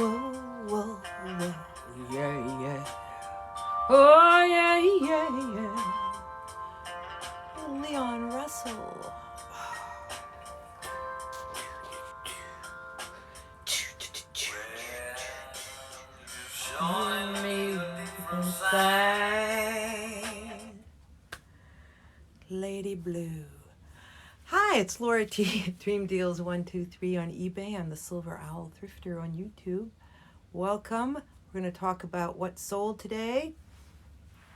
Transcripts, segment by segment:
Whoa, whoa, whoa, yeah, yeah. Oh, yeah, yeah, yeah. Leon Russell. On me inside. Lady Blue. Hi, it's Laura T. Dream Deals 123 on eBay. I'm the Silver Owl Thrifter on YouTube. Welcome. We're going to talk about what sold today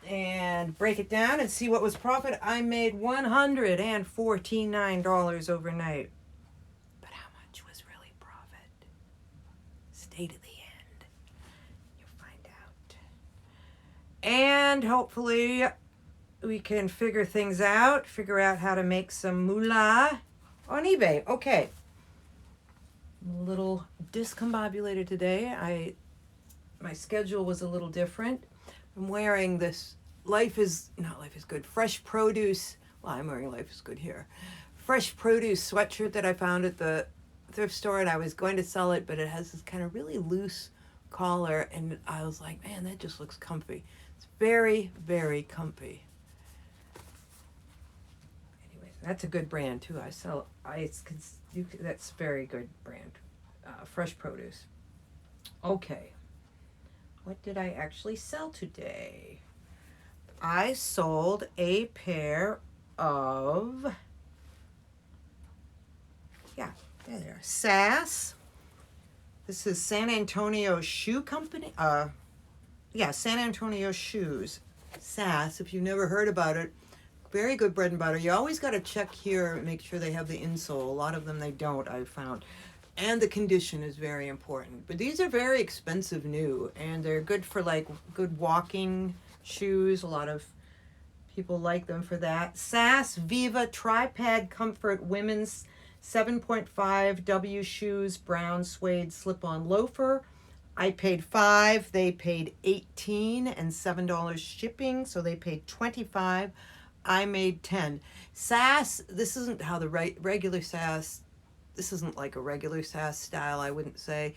and break it down and see what was profit. I made $149 overnight. But how much was really profit? Stay to the end. You'll find out. And hopefully we can figure things out, figure out how to make some moolah on eBay. Okay. I'm a little discombobulated today. My schedule was a little different. I'm wearing this Life is Good, Fresh Produce. Well, I'm wearing Life is Good here. Fresh Produce sweatshirt that I found at the thrift store, and I was going to sell it, but it has this kind of really loose collar, and I was like, man, that just looks comfy. It's very, very comfy. Anyways, that's a good brand too. That's very good brand. Fresh Produce. Okay. What did I actually sell today? I sold a pair of, there they are, SAS. This is San Antonio Shoe Company. San Antonio Shoes. SAS, if you've never heard about it, very good bread and butter. You always got to check here and make sure they have the insole. A lot of them they don't, I've found. And the condition is very important. But these are very expensive new, and they're good for like good walking shoes. A lot of people like them for that. SAS Viva Tripad Comfort Women's 7.5 W shoes, brown suede slip-on loafer. I paid $5, they paid $18 and $7 shipping, so they paid $25. I made $10. SAS, this isn't how the regular SAS. This isn't like a regular SAS style, I wouldn't say.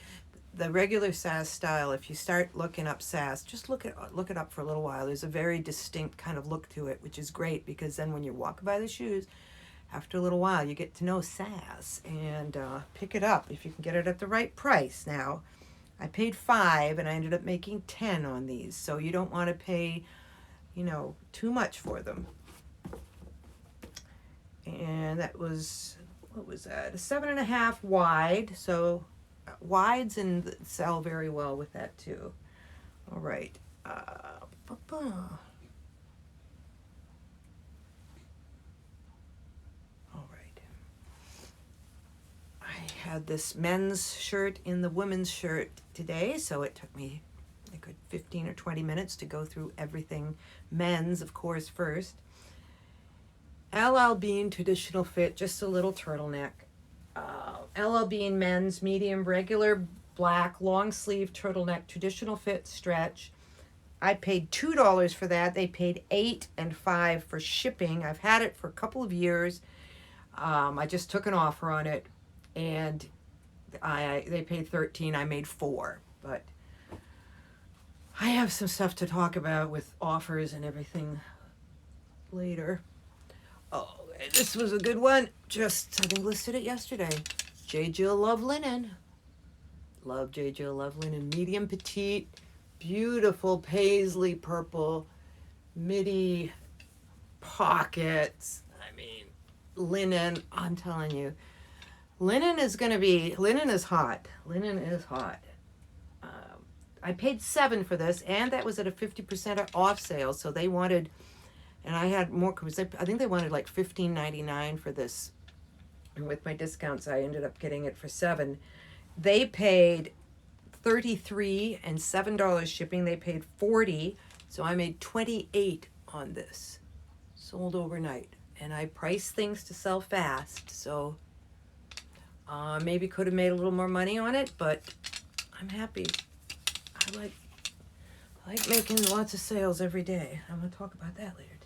The regular SAS style, if you start looking up SAS, just look it up for a little while. There's a very distinct kind of look to it, which is great because then when you walk by the shoes, after a little while, you get to know SAS and pick it up if you can get it at the right price. Now, I paid $5 and I ended up making $10 on these, so you don't want to pay, too much for them. And that was, what was that? A 7.5 wide. So wides and sell very well with that too. All right. All right. I had this men's shirt in the women's shirt today, so it took me a good 15 or 20 minutes to go through everything men's, of course, first. LL Bean traditional fit, just a little turtleneck. LL Bean men's medium regular black long sleeve turtleneck traditional fit stretch. I paid $2 for that. They paid $8 and $5 for shipping. I've had it for a couple of years. I just took an offer on it, and they paid $13. I made $4, but I have some stuff to talk about with offers and everything later. Oh, this was a good one. I think listed it yesterday. J. Jill Love Linen. Love J. Jill Love Linen. Medium petite, beautiful paisley purple, midi pockets. I mean, linen. I'm telling you, linen is hot. Linen is hot. I paid $7 for this, and that was at a 50% off sale. So they wanted. And I had more, because I think they wanted like $15.99 for this. And with my discounts, I ended up getting it for $7. They paid $33 and $7 shipping. They paid $40. So I made $28 on this. Sold overnight. And I price things to sell fast. So maybe could have made a little more money on it, but I'm happy. I like making lots of sales every day. I'm going to talk about that later too.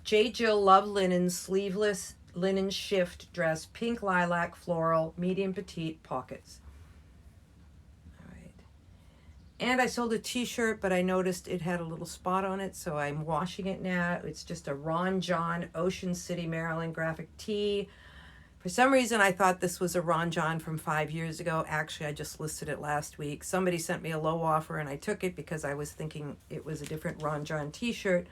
J. Jill Love Linen sleeveless linen shift dress, pink lilac floral, medium petite, pockets. All right. And I sold a t-shirt, but I noticed it had a little spot on it, so I'm washing it now. It's just a Ron John Ocean City, Maryland graphic tee. For some reason, I thought this was a Ron John from 5 years ago. Actually, I just listed it last week. Somebody sent me a low offer, and I took it because I was thinking it was a different Ron John t-shirt.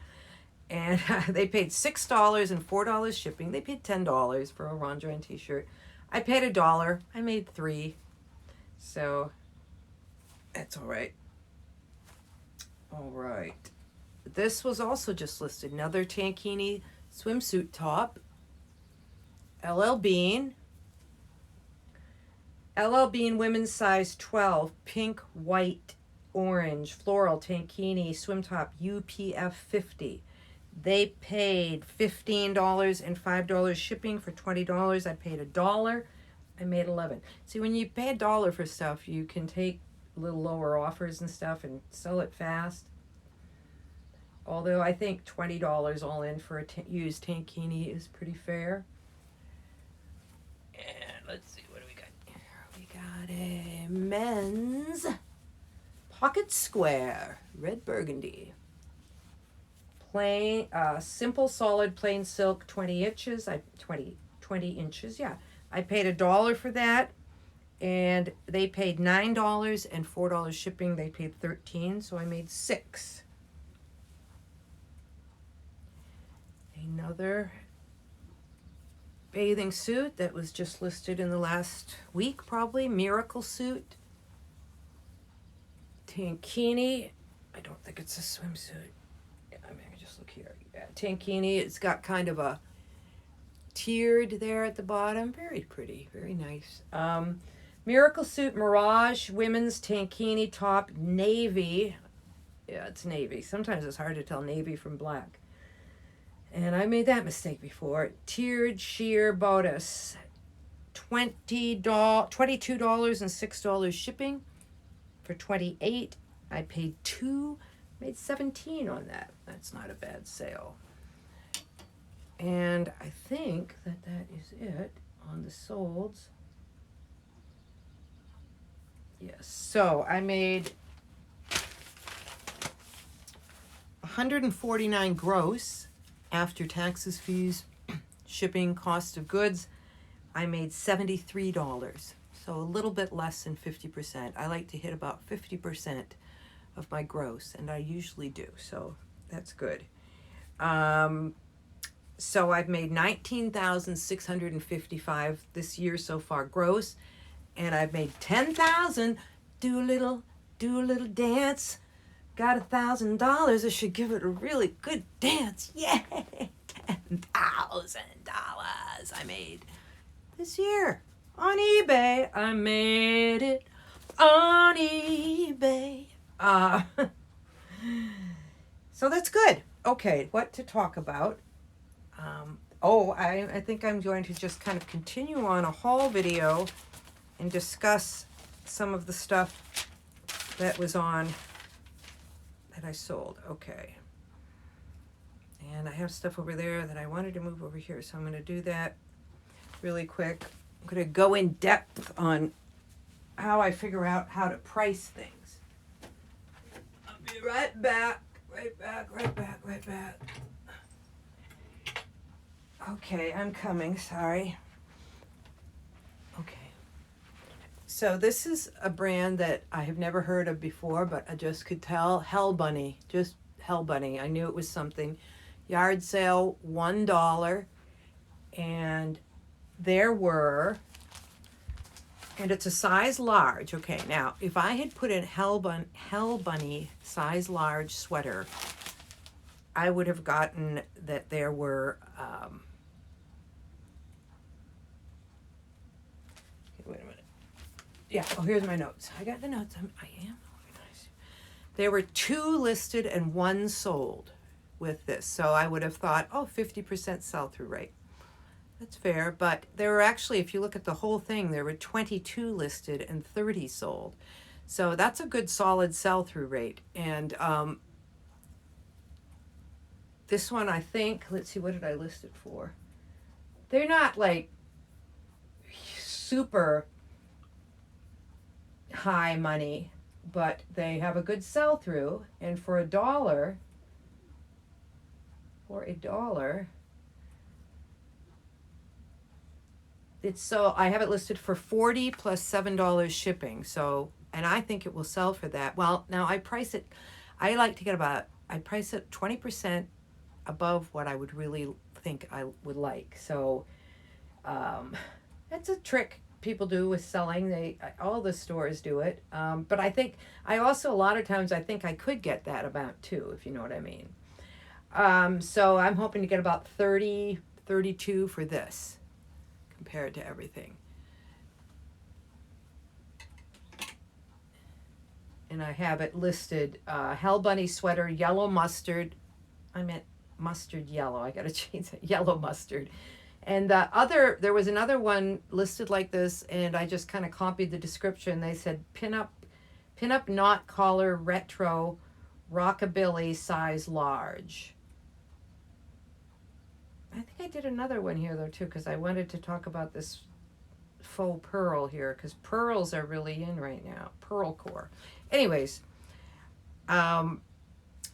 And they paid $6 and $4 shipping. They paid $10 for a Ron John t-shirt. I paid $1. I made $3. So that's all right. All right. This was also just listed. Another tankini swimsuit top. LL Bean. LL Bean women's size 12. Pink, white, orange, floral, tankini swim top UPF 50. They paid $15 and $5 shipping for $20. I paid $1. I made $11. See, when you pay $1 for stuff, you can take little lower offers and stuff and sell it fast. Although I think $20 all in for a used tankini is pretty fair. And let's see, what do we got here? We got a men's pocket square, red burgundy. Plain, simple, solid, plain silk, 20 inches. 20 inches, yeah. I paid $1 for that, and they paid $9 and $4 shipping. They paid $13, so I made $6. Another bathing suit that was just listed in the last week, probably. Miracle suit. Tankini. I don't think it's a swimsuit. Look here. Yeah, tankini. It's got kind of a tiered there at the bottom. Very pretty. Very nice. Miracle suit Mirage women's tankini top navy. Yeah, it's navy. Sometimes it's hard to tell navy from black. And I made that mistake before. Tiered sheer bodice. $22 and $6 shipping for $28. I paid $2. Made $17 on that. That's not a bad sale. And I think that is it on the solds. Yes. So I made $149 gross after taxes, fees, shipping, cost of goods. I made $73. So a little bit less than 50%. I like to hit about 50% of my gross, and I usually do, so that's good. So I've made $19,655 this year so far gross, and I've made $10,000. Do a little dance. Got $1,000. I should give it a really good dance. Yay! $10,000 I made this year on eBay. I made it on eBay. So that's good. Okay, what to talk about? I think I'm going to just kind of continue on a haul video and discuss some of the stuff that was on that I sold. Okay. And I have stuff over there that I wanted to move over here, so I'm going to do that really quick. I'm going to go in depth on how I figure out how to price things. I'll be right back. Right back. Okay, I'm coming. Sorry. Okay. So this is a brand that I have never heard of before, but I just could tell. Hell Bunny. Just Hell Bunny. I knew it was something. Yard sale, $1. And there were... And it's a size large. Okay, now, if I had put in Hell Bunny size large sweater, I would have gotten that there were... wait a minute. Yeah, here's my notes. I got the notes. I am organized. There were 2 listed and 1 sold with this. So I would have thought, 50% sell-through rate. That's fair, but there were actually, if you look at the whole thing, there were 22 listed and 30 sold. So that's a good solid sell-through rate. And this one, I think, let's see, what did I list it for? they're not like super high money, but they have a good sell through. And for $1, it's so I have it listed for 40 plus $7 shipping. So, and I think it will sell for that. Well, now I price it, I like to get I price it 20% above what I would really think I would like. So, that's a trick people do with selling. All the stores do it. But I think I also, a lot of times, I think I could get that amount too, if you know what I mean. So I'm hoping to get about 30, 32 for this compared to everything. And I have it listed, Hell Bunny sweater, yellow mustard. I meant mustard yellow. I gotta change it. Yellow mustard. And there was another one listed like this, and I just kind of copied the description. They said pinup knot collar retro rockabilly size large. I think I did another one here though too, because I wanted to talk about this faux pearl here, because pearls are really in right now. Pearl core. Anyways,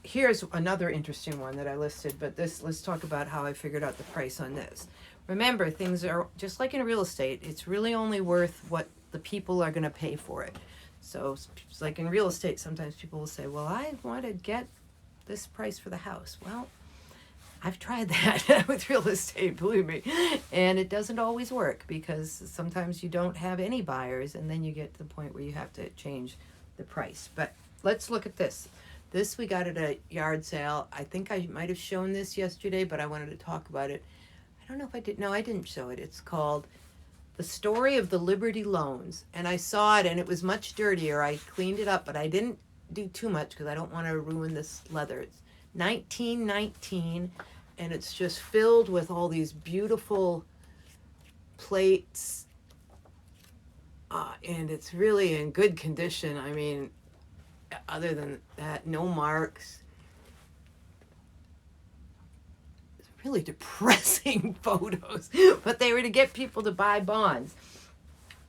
here's another interesting one that I listed, but let's talk about how I figured out the price on this. Remember, things are just like in real estate. It's really only worth what the people are going to pay for it. So it's like in real estate, sometimes people will say, well, I want to get this price for the house. Well, I've tried that with real estate, believe me. And it doesn't always work, because sometimes you don't have any buyers, and then you get to the point where you have to change the price. But let's look at this. This we got at a yard sale. I think I might have shown this yesterday, but I wanted to talk about it. I don't know if I did. No, I didn't show it. It's called The Story of the Liberty Loans. And I saw it, and it was much dirtier. I cleaned it up, but I didn't do too much because I don't want to ruin this leather. It's 1919, and it's just filled with all these beautiful plates. And it's really in good condition. I mean, other than that, no marks. Really depressing photos, but they were to get people to buy bonds.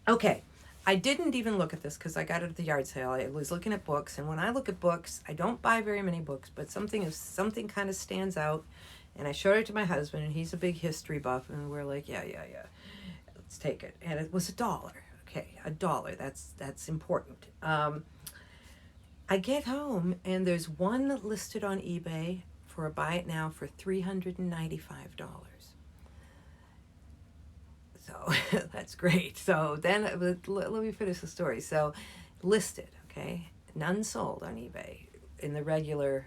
Okay, I didn't even look at this because I got it at the yard sale. I was looking at books, and when I look at books, I don't buy very many books, but if something kind of stands out, and I showed it to my husband, and he's a big history buff, and we're like, yeah, let's take it. And it was $1. Okay, $1. That's important. I get home, and there's one listed on eBay for a buy it now for $395. So that's great. So then let me finish the story. So listed, okay, none sold on eBay in the regular,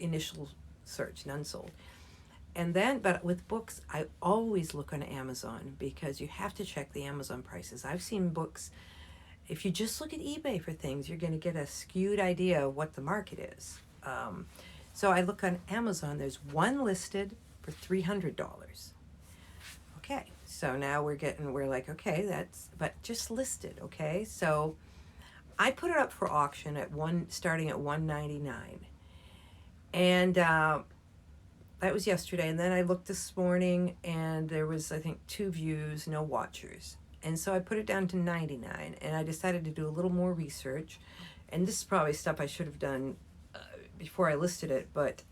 initial search, none sold. And then, but with books, I always look on Amazon, because you have to check the Amazon prices. I've seen books, if you just look at eBay for things, you're going to get a skewed idea of what the market is. So I look on Amazon, there's one listed for $300. Okay, so now we're like, okay, but just listed, okay? So I put it up for auction starting at $199. And that was yesterday. And then I looked this morning, and there was, I think, 2 views, no watchers. And so I put it down to $99, and I decided to do a little more research. And this is probably stuff I should have done before I listed it, but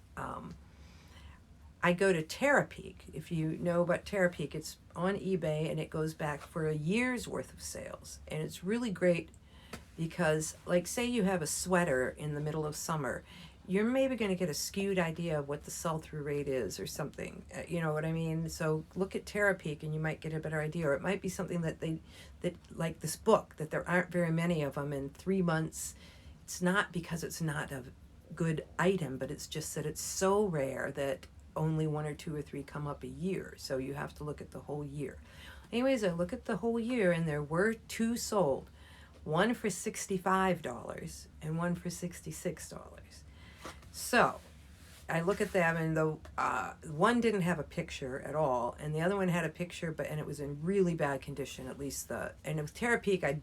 I go to Terapeak. If you know about Terapeak, it's on eBay, and it goes back for a year's worth of sales. And it's really great because, like, say you have a sweater in the middle of summer, you're maybe going to get a skewed idea of what the sell-through rate is or something. You know what I mean? So look at Terapeak, and you might get a better idea. Or it might be something that like this book, that there aren't very many of them in 3 months. It's not because it's not a good item, but it's just that it's so rare that only 1 or 2 or 3 come up a year. So you have to look at the whole year. Anyways, I look at the whole year, and there were 2 sold, one for $65 and one for $66. So I look at them, and the one didn't have a picture at all, and the other one had a picture, and it was in really bad condition. At least and with Terapeak,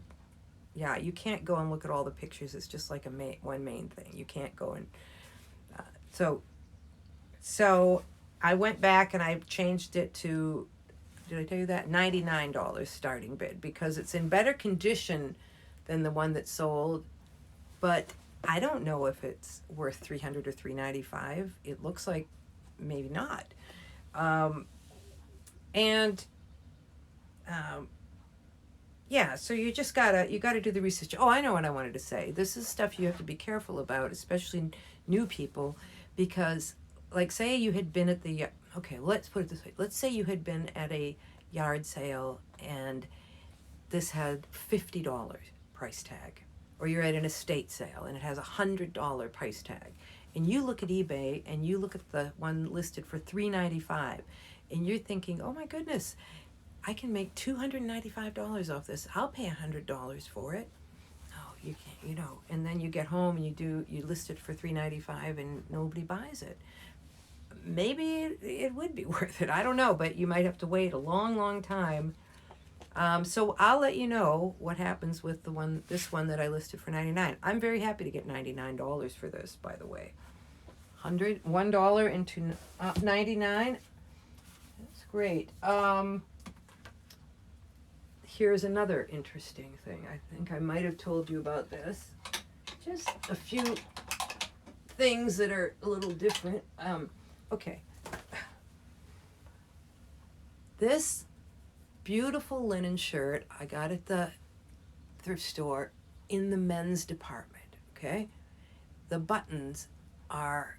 you can't go and look at all the pictures. It's just like one main thing. You can't go and so I went back and I changed it to, did I tell you that? $99 starting bid, because it's in better condition than the one that sold, but I don't know if it's worth 300 or 395. It looks like maybe not. Um, and yeah, so you gotta do the research. Oh, I know what I wanted to say. This is stuff you have to be careful about, especially new people, because like say you had been at the, okay, let's put it this way. Let's say you had been at a yard sale and this had $50 price tag, or you're at an estate sale and it has $100 price tag, and you look at eBay and you look at the one listed for $395, and you're thinking, oh my goodness, I can make $295 off this. I'll pay $100 for it. Oh, you can't, And then you get home and you list it for $395 and nobody buys it. Maybe it would be worth it. I don't know, but you might have to wait a long, long time. So I'll let you know what happens with this one that I listed for $99. I'm very happy to get $99 for this, by the way. $1 into 99. That's great. Here's another interesting thing. I think I might have told you about this. Just a few things that are a little different. Okay. This beautiful linen shirt I got at the thrift store in the men's department, okay? The buttons are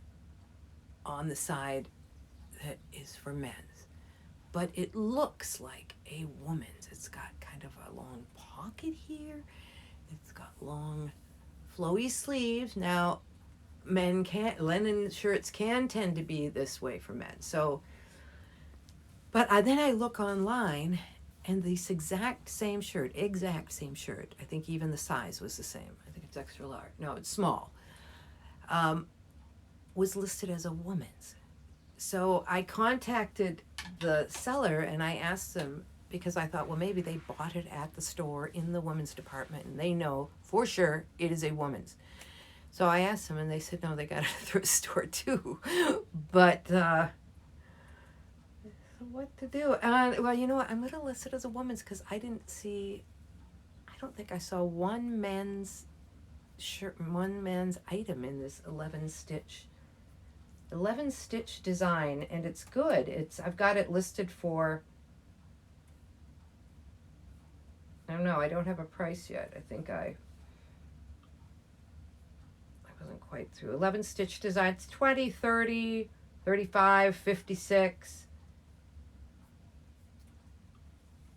on the side that is for men's, but it looks like a woman's. It's got kind of a long pocket here. It's got long flowy sleeves. Now, linen shirts can tend to be this way for men. So, but then I look online, and this exact same shirt, I think even the size was the same. I think it's extra large. No, it's small. Was listed as a woman's. So I contacted the seller and I asked them, because I thought, well, maybe they bought it at the store in the women's department and they know for sure it is a woman's. So I asked them and they said, no, they got it at the thrift store too. But what to do? Well, you know what? I'm going to list it as a woman's because I don't think I saw one men's item in this 11 stitch design, and it's good. I've got it listed for, I don't know, I don't have a price yet. I think I wasn't quite through. 11 stitch designs, 20, 30, 35, 56.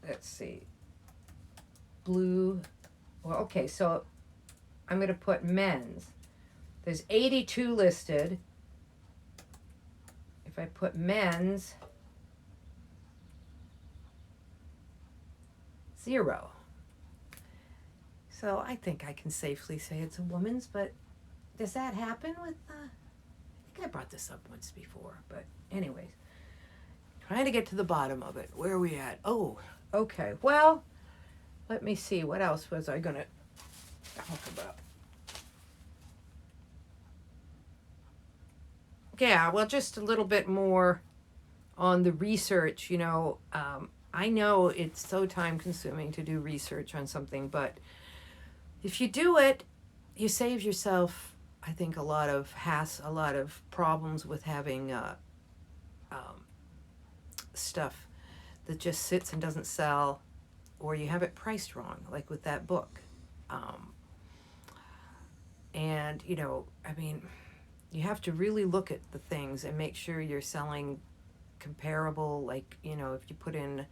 Let's see. Blue. Well, okay, so I'm going to put men's. There's 82 listed. If I put men's, 0. So I think I can safely say it's a woman's, but does that happen with, I think I brought this up once before, but anyways, trying to get to the bottom of it. Where are we at? Oh, okay. Well, let me see. What else was I going to talk about? Yeah, well, just a little bit more on the research. I know it's so time consuming to do research on something, but if you do it, you save yourself, I think, a lot of problems with having stuff that just sits and doesn't sell, or you have it priced wrong, like with that book. And, you have to really look at the things and make sure you're selling comparable, like, if you put in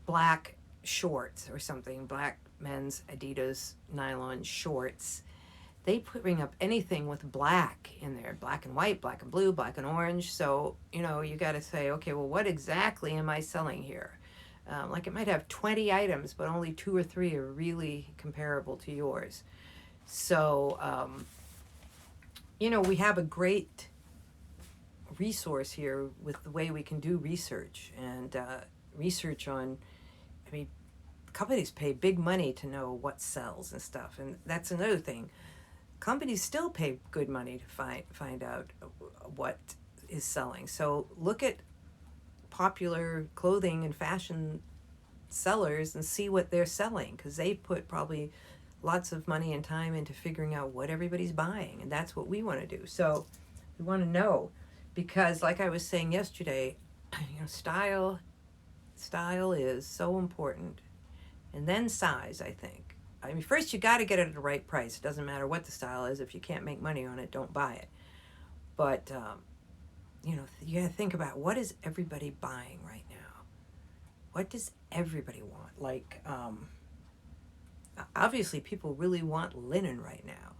black shorts or something, black men's Adidas nylon shorts, they bring up anything with black in there, black and white, black and blue, black and orange. So, you got to say, okay, well, what exactly am I selling here? Like it might have 20 items, but only 2 or 3 are really comparable to yours. So, we have a great resource here with the way we can do research and research on, companies pay big money to know what sells and stuff. And that's another thing. Companies still pay good money to find out what is selling. So look at popular clothing and fashion sellers and see what they're selling, because they put probably lots of money and time into figuring out what everybody's buying, and that's what we want to do. So we want to know, because like I was saying yesterday, style is so important, and then size. I think, I mean, first you got to get it at the right price. It doesn't matter what the style is. If you can't make money on it, don't buy it. But you got to think about, what is everybody buying right now? What does everybody want? Like, obviously people really want linen right now.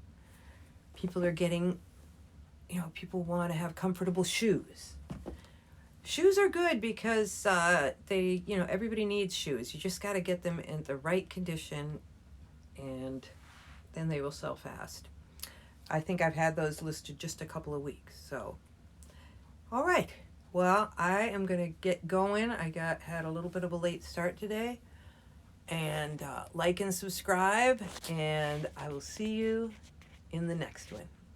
People are getting, people want to have comfortable shoes. Shoes are good because everybody needs shoes. You just got to get them in the right condition, and then they will sell fast. I think I've had those listed just a couple of weeks. So, all right. Well, I am going to get going. I had a little bit of a late start today. And like and subscribe, and I will see you in the next one.